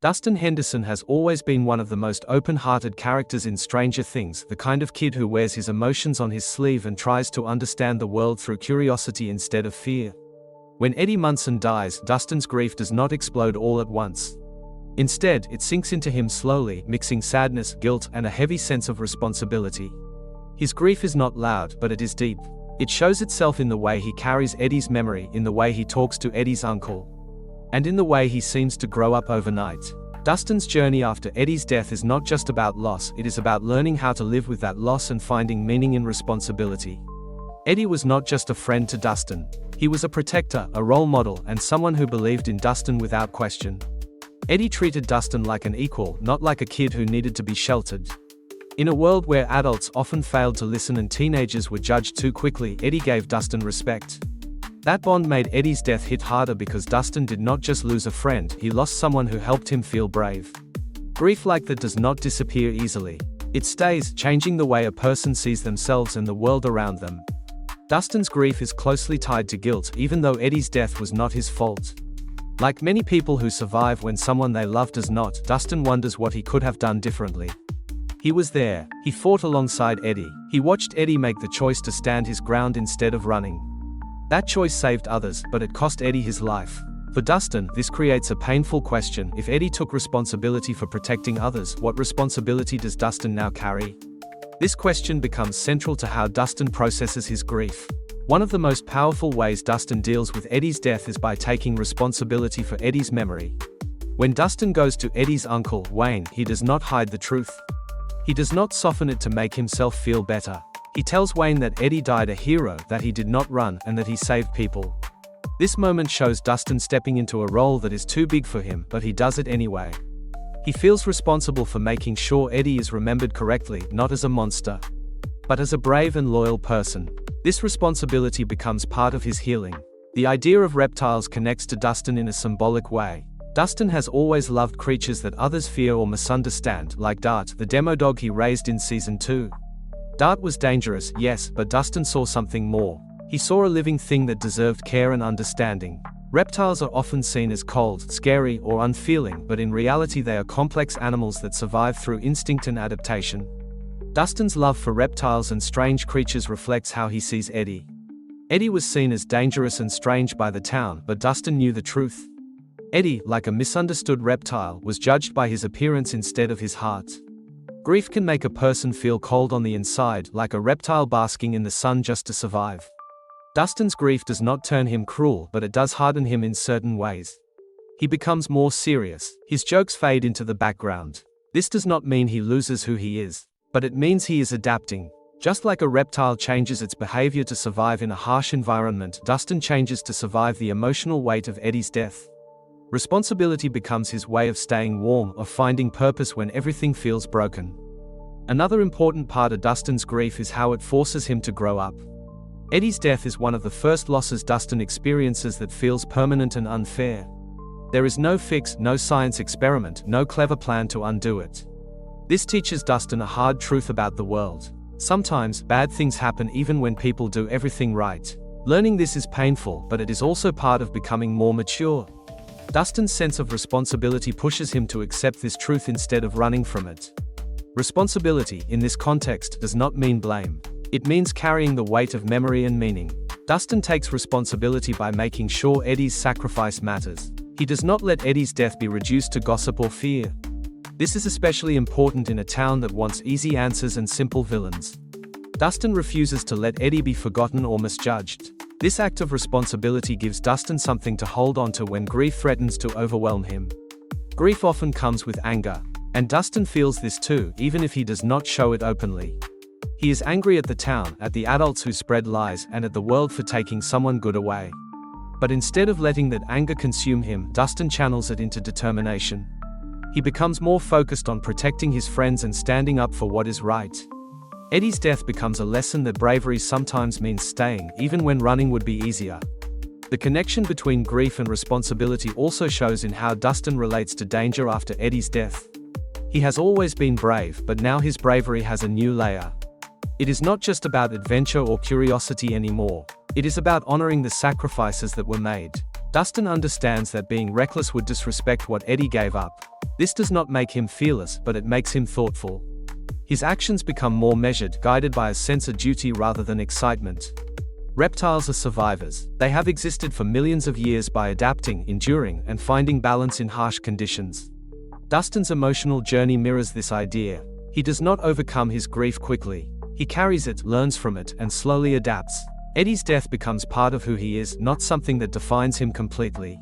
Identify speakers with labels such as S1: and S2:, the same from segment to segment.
S1: Dustin Henderson has always been one of the most open-hearted characters in Stranger Things, the kind of kid who wears his emotions on his sleeve and tries to understand the world through curiosity instead of fear. When Eddie Munson dies, Dustin's grief does not explode all at once. Instead, it sinks into him slowly, mixing sadness, guilt, and a heavy sense of responsibility. His grief is not loud, but it is deep. It shows itself in the way he carries Eddie's memory, in the way he talks to Eddie's uncle, and in the way he seems to grow up overnight. Dustin's journey after Eddie's death is not just about loss, it is about learning how to live with that loss and finding meaning in responsibility. Eddie was not just a friend to Dustin. He was a protector, a role model, and someone who believed in Dustin without question. Eddie treated Dustin like an equal, not like a kid who needed to be sheltered. In a world where adults often failed to listen and teenagers were judged too quickly, Eddie gave Dustin respect. That bond made Eddie's death hit harder because Dustin did not just lose a friend, he lost someone who helped him feel brave. Grief like that does not disappear easily. It stays, changing the way a person sees themselves and the world around them. Dustin's grief is closely tied to guilt, even though Eddie's death was not his fault. Like many people who survive when someone they love does not, Dustin wonders what he could have done differently. He was there. He fought alongside Eddie. He watched Eddie make the choice to stand his ground instead of running. That choice saved others, but it cost Eddie his life. For Dustin, this creates a painful question. If Eddie took responsibility for protecting others, what responsibility does Dustin now carry? This question becomes central to how Dustin processes his grief. One of the most powerful ways Dustin deals with Eddie's death is by taking responsibility for Eddie's memory. When Dustin goes to Eddie's uncle, Wayne, he does not hide the truth. He does not soften it to make himself feel better. He tells Wayne that Eddie died a hero, that he did not run, and that he saved people. This moment shows Dustin stepping into a role that is too big for him, but he does it anyway. He feels responsible for making sure Eddie is remembered correctly, not as a monster, but as a brave and loyal person. This responsibility becomes part of his healing. The idea of reptiles connects to Dustin in a symbolic way. Dustin has always loved creatures that others fear or misunderstand, like Dart, the demo dog he raised in Season 2. Dart was dangerous, yes, but Dustin saw something more. He saw a living thing that deserved care and understanding. Reptiles are often seen as cold, scary, or unfeeling, but in reality they are complex animals that survive through instinct and adaptation. Dustin's love for reptiles and strange creatures reflects how he sees Eddie. Eddie was seen as dangerous and strange by the town, but Dustin knew the truth. Eddie, like a misunderstood reptile, was judged by his appearance instead of his heart. Grief can make a person feel cold on the inside, like a reptile basking in the sun just to survive. Dustin's grief does not turn him cruel, but it does harden him in certain ways. He becomes more serious. His jokes fade into the background. This does not mean he loses who he is, but it means he is adapting. Just like a reptile changes its behavior to survive in a harsh environment, Dustin changes to survive the emotional weight of Eddie's death. Responsibility becomes his way of staying warm, of finding purpose when everything feels broken. Another important part of Dustin's grief is how it forces him to grow up. Eddie's death is one of the first losses Dustin experiences that feels permanent and unfair. There is no fix, no science experiment, no clever plan to undo it. This teaches Dustin a hard truth about the world. Sometimes, bad things happen even when people do everything right. Learning this is painful, but it is also part of becoming more mature. Dustin's sense of responsibility pushes him to accept this truth instead of running from it. Responsibility, in this context, does not mean blame. It means carrying the weight of memory and meaning. Dustin takes responsibility by making sure Eddie's sacrifice matters. He does not let Eddie's death be reduced to gossip or fear. This is especially important in a town that wants easy answers and simple villains. Dustin refuses to let Eddie be forgotten or misjudged. This act of responsibility gives Dustin something to hold on to when grief threatens to overwhelm him. Grief often comes with anger, and Dustin feels this too, even if he does not show it openly. He is angry at the town, at the adults who spread lies, and at the world for taking someone good away. But instead of letting that anger consume him, Dustin channels it into determination. He becomes more focused on protecting his friends and standing up for what is right. Eddie's death becomes a lesson that bravery sometimes means staying, even when running would be easier. The connection between grief and responsibility also shows in how Dustin relates to danger after Eddie's death. He has always been brave, but now his bravery has a new layer. It is not just about adventure or curiosity anymore. It is about honoring the sacrifices that were made. Dustin understands that being reckless would disrespect what Eddie gave up. This does not make him fearless, but it makes him thoughtful. His actions become more measured, guided by a sense of duty rather than excitement. Reptiles are survivors. They have existed for millions of years by adapting, enduring, and finding balance in harsh conditions. Dustin's emotional journey mirrors this idea. He does not overcome his grief quickly. He carries it, learns from it, and slowly adapts. Eddie's death becomes part of who he is, not something that defines him completely,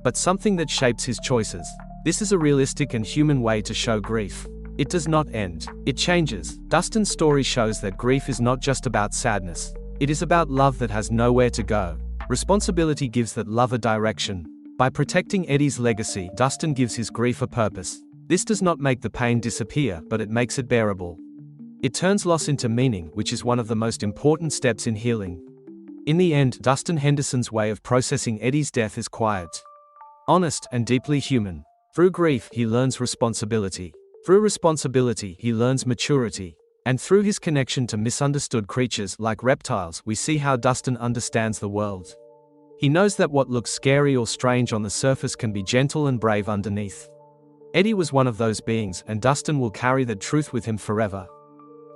S1: but something that shapes his choices. This is a realistic and human way to show grief. It does not end. It changes. Dustin's story shows that grief is not just about sadness. It is about love that has nowhere to go. Responsibility gives that love a direction. By protecting Eddie's legacy, Dustin gives his grief a purpose. This does not make the pain disappear, but it makes it bearable. It turns loss into meaning, which is one of the most important steps in healing. In the end, Dustin Henderson's way of processing Eddie's death is quiet, honest, and deeply human. Through grief, he learns responsibility. Through responsibility, he learns maturity. And through his connection to misunderstood creatures like reptiles, we see how Dustin understands the world. He knows that what looks scary or strange on the surface can be gentle and brave underneath. Eddie was one of those beings, and Dustin will carry that truth with him forever.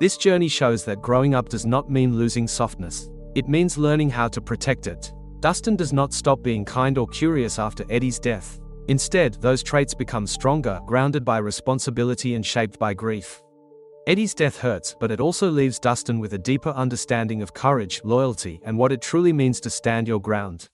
S1: This journey shows that growing up does not mean losing softness. It means learning how to protect it. Dustin does not stop being kind or curious after Eddie's death. Instead, those traits become stronger, grounded by responsibility and shaped by grief. Eddie's death hurts, but it also leaves Dustin with a deeper understanding of courage, loyalty, and what it truly means to stand your ground.